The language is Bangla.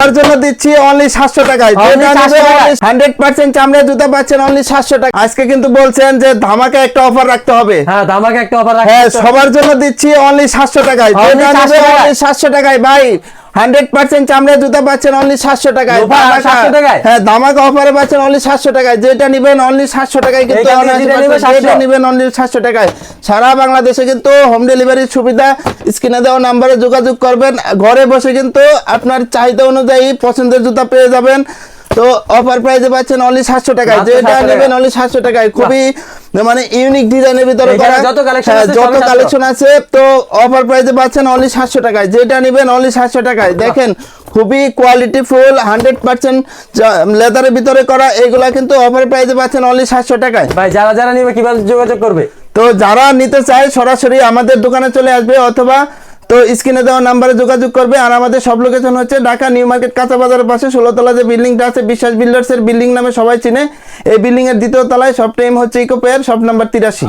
তার জন্য দিচ্ছি অনলি 700 টাকায়। 100% চামড়া জুতা পাচ্ছেন অনলি 700 টাকা। আজকে কিন্তু বলছেন যে ধামাকা একটা অফার রাখতে হবে। হ্যাঁ, ধামাকা একটা অফার রাখতে হ্যাঁ, হবে। সবার জন্য দিচ্ছি অনলি 700 টাকায়। Only 700 টাকায় ভাই 100% চামড়া জুতা পাচ্ছেন অনলি 700 টাকায়। লোফার 700 টাকায়? হ্যাঁ, ধামাকা অফারে পাচ্ছেন অনলি 700 টাকায়। যেটা নেবেন অনলি 700 টাকায় কিন্তু যেটা নেবেন অনলি 700 টাকায়। সারা বাংলাদেশে কিন্তু হোম ডেলিভারির সুবিধা। স্ক্রিনে দেওয়া নম্বরে যোগাযোগ করবেন। ঘরে বসে কিন্তু আপনার চাহিদা অনুযায়ী পছন্দের জুতা পেয়ে যাবেন। তো অফার প্রাইসে পাচ্ছেন অনলি 700 টাকায়। যেটা নেবেন অনলি 700 টাকায়। খুবই মানে ইউনিক ডিজাইনের ভিতরে করা যত কালেকশন আছে। তো অফার প্রাইসে পাচ্ছেন অনলি 700 টাকায়। যেটা নেবেন অনলি 700 টাকায়। দেখেন খুবই কোয়ালিটি ফুল 100% লেদারের ভিতরে করা। এগুলা কিন্তু অফার প্রাইসে পাচ্ছেন অনলি 700 টাকায়। ভাই যারা নিবে কিভাবে যোগাযোগ করবে? তো যারা নিতে চায় সরাসরি আমাদের দোকানে চলে আসবে, অথবা তো স্ক্রিনে দেওয়া নাম্বারে যোগাযোগ করবে। আর আমাদের সব লোকেশন হচ্ছে ঢাকা নিউ মার্কেট কাঁচা বাজারের পাশে 16 তলা যে বিল্ডিংটা আছে, বিশ্বাস বিল্ডার্স এর বিল্ডিং নামে সবাই চিনে। এই বিল্ডিং এর দ্বিতীয় তলায় সব টাইম হচ্ছে ইকো পেয়ার, শপ নাম্বার 83।